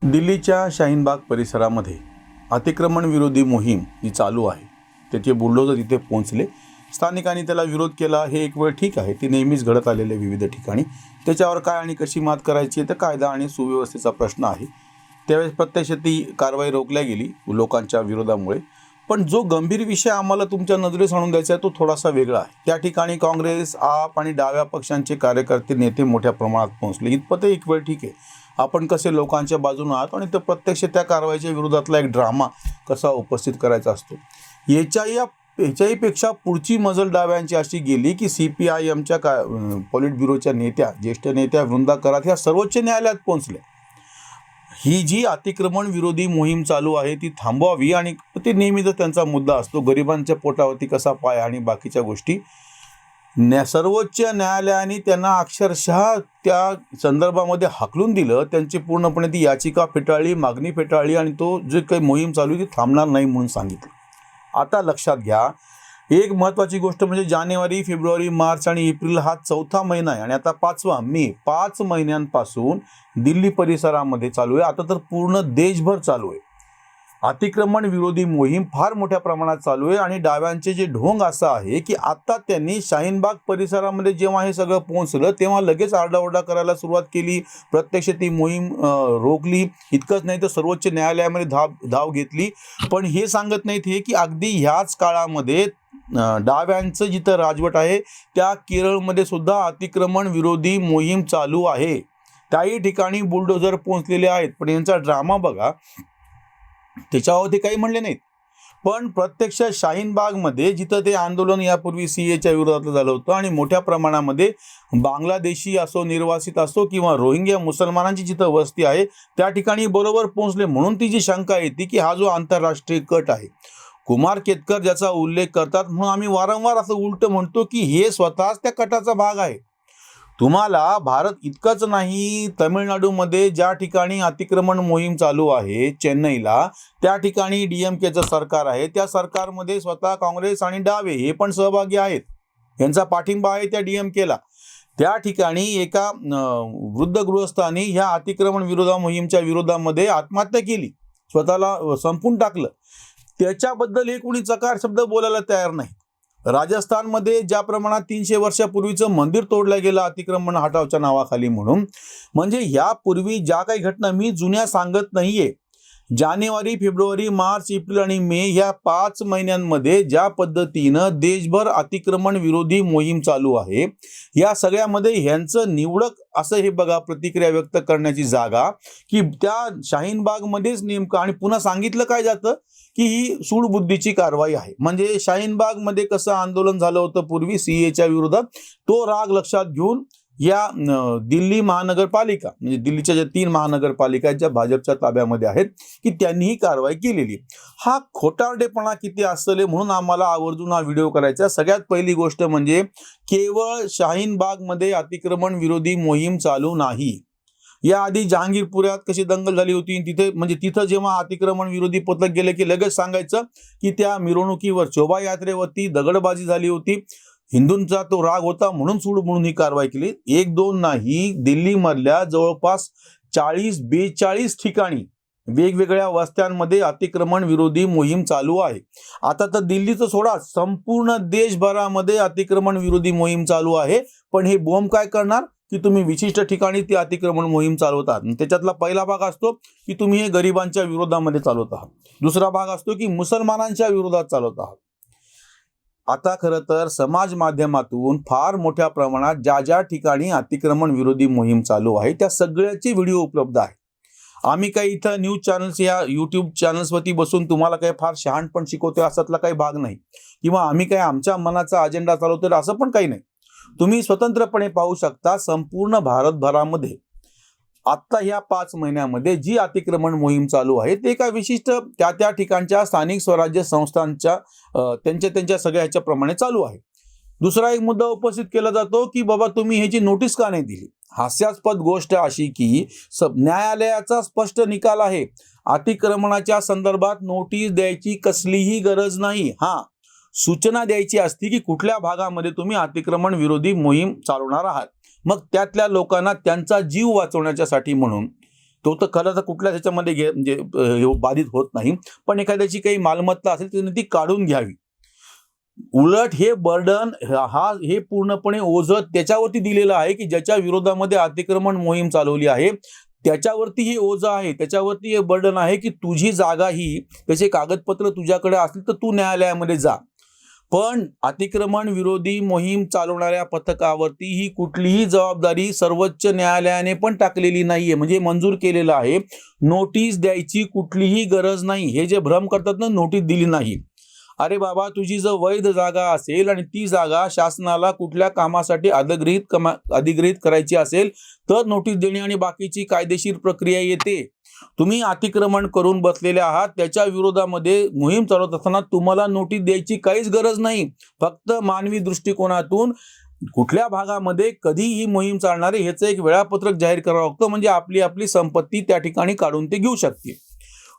दिल्लीच्या शाहीनबाग परिसरामध्ये अतिक्रमण विरोधी मोहीम जी चालू आहे त्याचे बुलडोझर तिथे पोहोचले. स्थानिकांनी त्याला विरोध केला. हे एक वेळ ठीक आहे, ती नेहमीच घडत आलेल्या विविध ठिकाणी. त्याच्यावर काय आणि कशी मात करायची तर कायदा आणि सुव्यवस्थेचा प्रश्न आहे. त्यावेळेस प्रत्यक्ष ती कारवाई रोखल्या गेली लोकांच्या विरोधामुळे. पण जो गंभीर विषय आम्हाला तुमच्या नजरेस आणून द्यायचा आहे तो थोडासा वेगळा आहे. त्या ठिकाणी काँग्रेस, आप आणि डाव्या पक्षांचे कार्यकर्ते, नेते मोठ्या प्रमाणात पोहोचले. इथपर्यंत एक वेळ ठीक आहे, आपण कसे लोकांच्या बाजूने आहात आणि तो प्रत्यक्ष त्या कारवाईच्या विरोधातला एक ड्रामा कसा उपस्थित करायचा असतो. याच्याही पेक्षा पुढची मजल डाव्यांची अशी गेली की CPIMच्या पॉलिट ब्युरोच्या नेत्या, ज्येष्ठ नेत्या वृंदा करात ह्या सर्वोच्च न्यायालयात पोहोचल्या. ही जी अतिक्रमण विरोधी मोहीम चालू आहे ती थांबवावी, आणि ते नेहमीच त्यांचा मुद्दा असतो, गरिबांच्या पोटावरती कसा पाय आणि बाकीच्या गोष्टी. सर्वोच्च न्यायालयाने त्यांना अक्षरशः त्या संदर्भामध्ये हाकलून दिलं. त्यांची पूर्णपणे ती याचिका फेटाळली, मागणी फेटाळली आणि तो जे काही मोहीम चालू आहे ती थांबणार नाही म्हणून सांगितलं. आता लक्षात घ्या, एक महत्त्वाची गोष्ट म्हणजे जानेवारी, फेब्रुवारी, मार्च आणि एप्रिल हा चौथा महिना आहे आणि आता 5वा मे. 5 महिन्यांपासून दिल्ली परिसरामध्ये चालू आहे. आता तर पूर्ण देशभर चालू आहे. अतिक्रमण विरोधी मोहीम फार मोठ्या प्रमाणात चालू आहे आणि डाव्यांचे जे ढोंग असं आहे की आता त्यांनी शाहीनबाग परिसरामध्ये जेव्हा हे सगळं पोहोचलं तेव्हा लगेच आरडाओरडा करायला सुरुवात केली. प्रत्यक्ष ती मोहीम रोखली. इतकंच नाही तर सर्वोच्च न्यायालयामध्ये धाव घेतली. पण हे सांगत नाहीत हे की अगदी ह्याच काळामध्ये डाव्यांचं जिथं राजवट आहे त्या केरळमध्ये सुद्धा अतिक्रमण विरोधी मोहीम चालू आहे. त्याही ठिकाणी बुलडोझर पोहोचलेले आहेत. पण यांचा ड्रामा बघा, त्याच्यावर ते काही म्हणले नाहीत. पण प्रत्यक्ष शाहीनबागमध्ये जिथं ते आंदोलन यापूर्वी CAच्या विरोधात झालं होतं आणि मोठ्या प्रमाणामध्ये बांगलादेशी असो, निर्वासित असो किंवा रोहिंग्या मुसलमानांची जिथं वस्ती आहे त्या ठिकाणी बरोबर पोहोचले. म्हणून ती जी शंका येते की हा जो आंतरराष्ट्रीय कट आहे, कुमार केतकर ज्याचा उल्लेख करतात, म्हणून आम्ही वारंवार असं उलट म्हणतो की हे स्वतःच त्या कटाचा भाग आहे. तुम्हाला भारत इतकंच नाही, तमिळनाडूमध्ये ज्या ठिकाणी अतिक्रमण मोहीम चालू आहे चेन्नईला, त्या ठिकाणी DMKचं सरकार आहे. त्या सरकारमध्ये स्वतः काँग्रेस आणि डावे हे पण सहभागी आहेत. यांचा पाठिंबा आहे त्या DMKला. त्या ठिकाणी एका वृद्ध गृहस्थांनी ह्या अतिक्रमण विरोधा मोहीमच्या विरोधामध्ये आत्महत्या केली, स्वतःला संपून टाकलं. त्याच्याबद्दल हे कोणी चकार शब्द बोलायला तयार नाही. राजस्थानमध्ये ज्या प्रमाणात 300 वर्षापूर्वीचं मंदिर तोडलं गेलं अतिक्रमण हटावच्या नावाखाली म्हणून, म्हणजे यापूर्वी ज्या काही घटना मी जुन्या सांगत नाहीये, जानेवारी, फेब्रुवारी, मार्च, एप्रिल आणि मे ह्या 5 महिन्यांमध्ये ज्या पद्धतीनं देशभर अतिक्रमण विरोधी मोहीम चालू आहे, या सगळ्यामध्ये ह्यांचं निवडक असं हे बघा प्रतिक्रिया व्यक्त करण्याची जागा की त्या शाहीनबागमध्येच नेमकं. आणि पुन्हा सांगितलं काय जातं की ही सूडबुद्धीची कारवाई आहे. म्हणजे शाहीनबागमध्ये कसं आंदोलन झालं होतं पूर्वी CAच्या विरोधात, तो राग लक्षात घेऊन या दिल्ली महानगरपालिका, म्हणजे दिल्लीच्या ज्या 3 महानगरपालिका आहेत ज्या भाजपच्या ताब्यामध्ये आहेत, की त्यांनी ही कारवाई केलेली. हा खोटारडेपणा किती असेल म्हणून आम्हाला आवर्जून हा व्हिडिओ करायचा. सगळ्यात पहिली गोष्ट म्हणजे केवळ शाहीनबागमध्ये अतिक्रमण विरोधी मोहीम चालू नाही. याआधी जहांगीरपुऱ्यात कशी दंगल झाली होती, तिथं जेव्हा अतिक्रमण विरोधी पथक गेले की लगेच सांगायचं की त्या मिरवणुकीवर, शोभायात्रेवरती दगडबाजी झाली होती, हिंदूंचा तो राग होता म्हणून ही कारवाई केली. 1-2 नाही, दिल्लीमधल्या जवळपास 40-42 ठिकाणी वेगवेगळ्या वस्त्यांमध्ये अतिक्रमण विरोधी मोहीम चालू आहे. आता तर दिल्लीचं सोडा, संपूर्ण देशभरामध्ये अतिक्रमण विरोधी मोहीम चालू आहे. पण हे बॉम्ब काय करणार की तुम्ही विशिष्ट ठिकाणी ती अतिक्रमण मोहीम चालवतात. त्याच्यातला पहिला भाग असतो की तुम्ही हे गरिबांच्या विरोधामध्ये चालवत आहात. दुसरा भाग असतो की मुसलमानांच्या विरोधात चालवत आहात. आता खरं तर समाज माध्यमातून फार मोठ्या प्रमाणात ज्या ठिकाणी अतिक्रमण विरोधी मोहीम चालू आहे त्या सगळ्याचे व्हिडिओ उपलब्ध आहे. आम्ही काही इथं न्यूज चॅनल्स या YouTube चॅनल्सवरती बसून तुम्हाला काही फार शहाणपण शिकवतोय असातला काही भाग नाही, किंवा आम्ही काही आमच्या मनाचा अजेंडा चालवतोय असं पण काही नाही. तुम्ही स्वतंत्रपणे पाहू शकता. संपूर्ण भारतभरामध्ये आत्ता ह्या 5 महिन्यामध्ये जी अतिक्रमण मोहीम चालू आहे ते एका विशिष्ट त्या ठिकाणच्या स्थानिक स्वराज्य संस्थांच्या त्यांच्या सगळ्या ह्याच्या प्रमाणे चालू आहे. दुसरा एक मुद्दा उपस्थित केला जातो की बाबा तुम्ही ह्याची नोटीस का नाही दिली. हास्यास्पद गोष्ट अशी की न्यायालयाचा स्पष्ट निकाल आहे, अतिक्रमणाच्या संदर्भात नोटीस द्यायची कसलीही गरज नाही. सूचना द्यायची असती की कुठल्या भागामध्ये तुम्ही अतिक्रमण विरोधी मोहीम चालवणार आहात. मग त्यातल्या लोकांना त्यांचा जीव वाचवण्यासाठी म्हणून तो तर खरं तर कुठल्या ह्याच्यामध्ये म्हणजे बाधित होत नाही, पण एखाद्याची काही मालमत्ता असेल तर ती काढून घ्यावी. उलट हे बर्डन हे पूर्णपणे ओझं त्याच्यावरती दिलेलं आहे की ज्याच्या विरोधामध्ये अतिक्रमण मोहीम चालवली आहे, त्याच्यावरती हे ओझं आहे, त्याच्यावरती हे बर्डन आहे की तुझी जागा ही, त्याचे कागदपत्र तुझ्याकडे असतील तर तू न्यायालयामध्ये जा. पण अतिक्रमण विरोधी मोहीम चालवणाऱ्या पथकावरती ही कुठलीही जबाबदारी सर्वोच्च न्यायालयाने पण टाकलेली नाहीये, म्हणजे मंजूर केलेलं आहे. नोटीस द्यायची कुठलीही गरज नाही. हे जे भ्रम करतात ना, नोटीस दिली नाही. अरे बाबा, तुझी जर वैध जागा असेल आणि ती जागा शासनाला कुठल्या कामासाठी अधिग्रहित करायची असेल तर नोटीस देणे आणि बाकीची कायदेशीर प्रक्रिया येते. तुम्ही अतिक्रमण करून बसलेले आहात, त्याच्या विरोधामध्ये मोहीम चालवत असताना तुम्हाला नोटीस द्यायची काहीच गरज नाही. फक्त मानवी दृष्टिकोनातून कुठल्या भागामध्ये कधी ही मोहीम चालणार आहे ह्याचं एक वेळापत्रक जाहीर करावं लागतं, म्हणजे आपली संपत्ती त्या ठिकाणी काढून ते घेऊ शकते.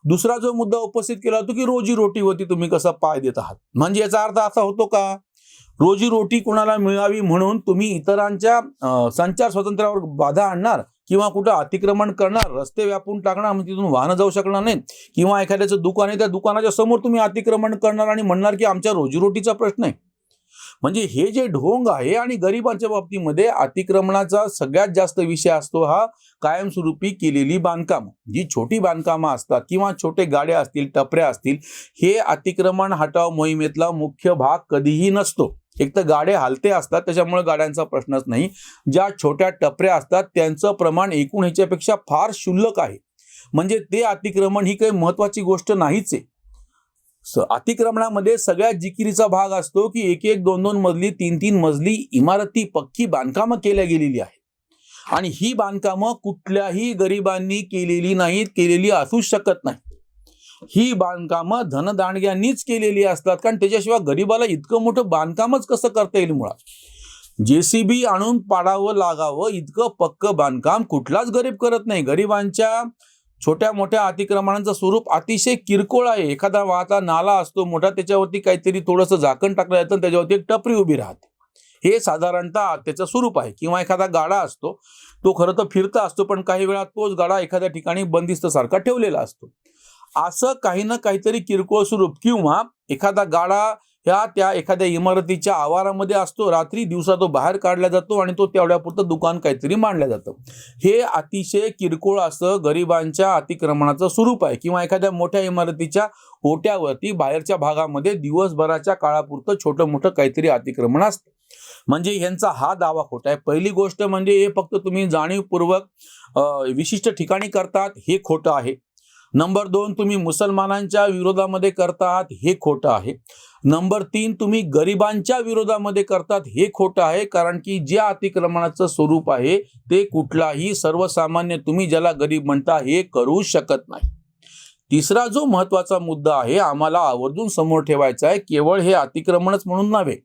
दुसरा जो मुद्दा उपस्थित केला होता की रोजीरोटीवरती तुम्ही कसा पाय देत आहात, म्हणजे याचा अर्थ असा होतो का रोजीरोटी कोणाला मिळावी म्हणून तुम्ही इतरांच्या संचार स्वातंत्र्यावर बाधा आणणार किंवा कुठं अतिक्रमण करणार, रस्ते व्यापून टाकणार, म्हणजे तिथून वाहनं जाऊ शकणार नाही, किंवा एखाद्याचं दुकान आहे त्या दुकानाच्या समोर तुम्ही अतिक्रमण करणार आणि म्हणणार की आमच्या रोजीरोटीचा प्रश्न आहे. म्हणजे हे जे ढोंग आहे, आणि गरिबांच्या बाबतीमध्ये अतिक्रमणाचा सगळ्यात जास्त विषय असतो हा कायमस्वरूपी केलेली बांधकाम, जी छोटी बांधकामं असतात किंवा छोटे गाड्या असतील, टपऱ्या असतील, हे अतिक्रमण हटाव मोहिमेतला मुख्य भाग कधीही नसतो. एक तर गाड्या हलते असतात त्याच्यामुळे गाड्यांचा प्रश्नच नाही. ज्या छोट्या टपऱ्या असतात त्यांचं प्रमाण एकूण ह्याच्यापेक्षा फार क्षुल्लक आहे, म्हणजे ते अतिक्रमण ही काही महत्वाची गोष्ट नाहीच आहे. अतिक्रमणामध्ये सगळ्यात जिकिरीचा भाग असतो की एक एक दोन दोन मजली, तीन तीन मजली इमारती, पक्की बांधकामं केल्या गेलेली आहेत, आणि ही बांधकामं कुठल्याही गरिबांनी केलेली नाहीत, केलेली असू शकत नाही. ही बांधकामं धनदांडग्यांनीच केलेली असतात, कारण त्याच्याशिवाय गरिबाला इतकं मोठं बांधकामच कसं करता येईल. मुळात JCB आणून पाडावं लागावं इतकं पक्क बांधकाम कुठलाच गरीब करत नाही. गरिबांच्या छोट्या मोठ्या अतिक्रमणांचं स्वरूप अतिशय किरकोळ आहे. एखादा वाहता नाला असतो मोठा, त्याच्यावरती काहीतरी थोडंसं झाकण टाकलं जातं, त्याच्यावरती एक टपरी उभी राहते, हे साधारणतः त्याचं स्वरूप आहे. किंवा एखादा गाडा असतो, तो खरं तर फिरता असतो, पण काही वेळा तोच गाडा एखाद्या ठिकाणी बंदिस्त सारखा ठेवलेला असतो. असं काही ना काहीतरी किरकोळ स्वरूप, किंवा एखादा गाडा त्या एखाद्या इमारतीच्या आवारामध्ये असतो, रात्री दिवसा तो बाहेर काढला जातो आणि तो तेवढ्यापुरतं दुकान काहीतरी मांडलं जातं. हे अतिशय किरकोळ असं गरिबांच्या अतिक्रमणाचं स्वरूप आहे. किंवा एखाद्या मोठ्या इमारतीच्या ओट्यावरती बाहेरच्या भागामध्ये दिवसभराच्या काळापुरतं छोटं मोठं काहीतरी अतिक्रमण असतं. म्हणजे यांचा हा दावा खोटा आहे. पहिली गोष्ट म्हणजे हे फक्त तुम्ही जाणीवपूर्वक विशिष्ट ठिकाणी करतात, हे खोटं आहे. नंबर 2, तुम्ही मुसलमानांच्या विरोधामध्ये करतात, हे खोटं आहे. नंबर 3, तुम्ही गरिबांच्या विरोधामध्ये करतात, हे खोटं आहे, कारण की ज्या अतिक्रमणाचं स्वरूप आहे ते कुठलाही सर्वसामान्य, तुम्ही ज्याला गरीब म्हणता, हे करू शकत नाही. तिसरा जो महत्वाचा मुद्दा आहे, आम्हाला आवर्जून समोर ठेवायचा आहे, केवळ हे अतिक्रमणच म्हणून नव्हे,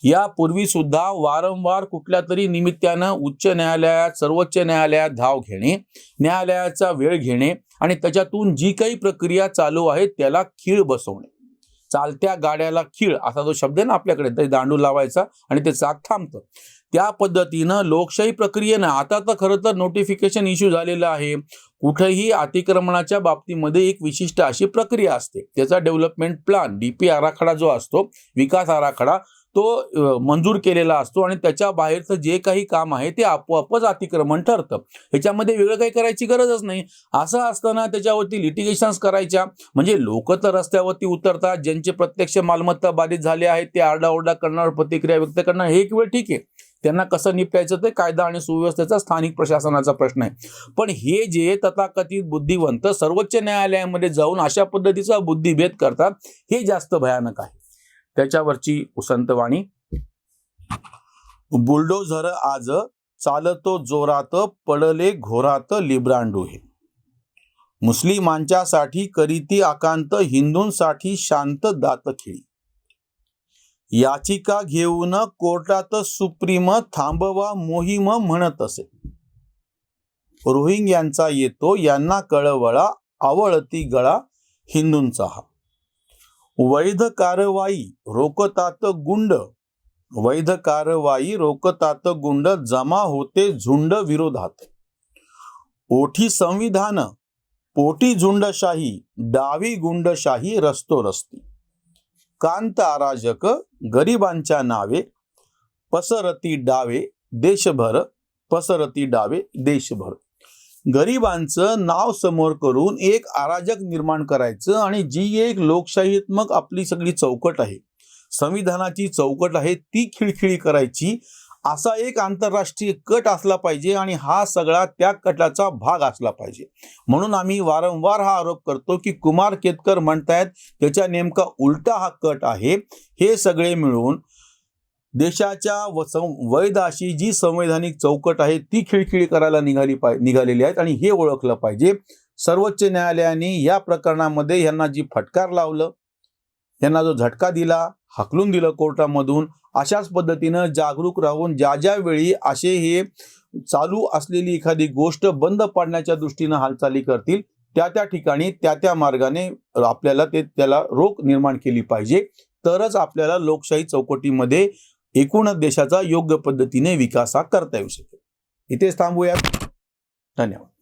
यापूर्वी सुद्धा वारंवार कुठल्या तरी निमित्तानं उच्च न्यायालयात, सर्वोच्च न्यायालयात धाव घेणे, न्यायालयाचा वेळ घेणे आणि त्याच्यातून जी काही प्रक्रिया चालू आहे त्याला खीळ बसवणे. चालत्या गाड्याला खीळ असा जो शब्द आहे ना आपल्याकडे, ते दांडू लावायचा आणि ते चाक थांबतं. त्या पद्धतीनं लोकशाही प्रक्रियेनं आता तर खरं तर नोटिफिकेशन इश्यू झालेलं आहे. कुठेही अतिक्रमणाच्या बाबतीमध्ये एक विशिष्ट अशी प्रक्रिया असते, त्याचा डेव्हलपमेंट प्लॅन, DP आराखडा जो असतो, विकास आराखडा, तो मंजूर केलेला असतो आणि त्याच्या बाहेरचं जे काही काम आहे ते आपोआपच अतिक्रमण ठरतं. ह्याच्यामध्ये वेगळं काही करायची गरजच नाही. असं असताना त्याच्यावरती लिटिगेशन्स करायच्या, म्हणजे लोक तर रस्त्यावरती उतरतात, ज्यांचे प्रत्यक्ष मालमत्ता बाधित झाले आहेत ते आरडाओरडा करणार, प्रतिक्रिया व्यक्त करणार, हे एक वेळ ठीक आहे, त्यांना कसं निपटायचं ते कायदा आणि सुव्यवस्थेचा स्थानिक प्रशासनाचा प्रश्न आहे. पण हे जे तथाकथित बुद्धिवंत सर्वोच्च न्यायालयामध्ये जाऊन अशा पद्धतीचा बुद्धिभेद करतात, हे जास्त भयानक आहे. त्याच्यावरची उसंतवाणी. बुलडोझर आज चालतो जोरात, पडले घोरात लिब्रांडो हे. मुस्लिमांच्यासाठी करीती आकांत, हिंदूंसाठी शांत दातखिळी. याचिका घेऊन कोर्टात सुप्रीम, थांबवा मोहीम म्हणत असे. रोहिंग्यांचा येतो यांना कळवळा, आवळती गळा हिंदूंचा हा. वैध कारवाई रोकतात गुंड, वैध कारवाई रोकतात गुंड, जमा होते झुंड विरोधात. ओठी संविधान, पोटी झुंडशाही, डावी गुंडशाही रस्तो रस्ती. कांत अराजक, गरिबांच्या नावे, पसरती डावे देशभर, पसरती डावे देशभर. गरिबांचं नाव समोर करून एक अराजक निर्माण करायचं आणि जी एक लोकशाहीत्मक आपली सगळी चौकट आहे, संविधानाची चौकट आहे, ती खिळखिळी करायची, असा एक आंतरराष्ट्रीय कट असला पाहिजे आणि हा सगळा त्या कटाचा भाग असला पाहिजे. म्हणून आम्ही वारंवार हा आरोप करतो की कुमार केतकर म्हणतायत त्याच्या नेमका उलटा हा कट आहे. हे सगळे मिळून देशाच्या वैध अशी जी संवैधानिक चौकट आहे ती खिळखिळी करायला निघालेली आहेत आणि हे ओळखलं पाहिजे. सर्वोच्च न्यायालयाने या प्रकरणामध्ये यांना जी फटकार लावलं, यांना जो झटका दिला, हाकलून दिलं कोर्टामधून, अशाच पद्धतीनं जागरूक राहून ज्या ज्या वेळी असे हे चालू असलेली एखादी गोष्ट बंद पाडण्याच्या दृष्टीनं हालचाली करतील त्या त्या ठिकाणी त्या त्या मार्गाने आपल्याला त्याला रोख निर्माण केली पाहिजे. तरच आपल्याला लोकशाही चौकटीमध्ये एकूणच देशाचा योग्य पद्धतीने विकास करता येऊ शकेल. इथेच थांबूया. धन्यवाद.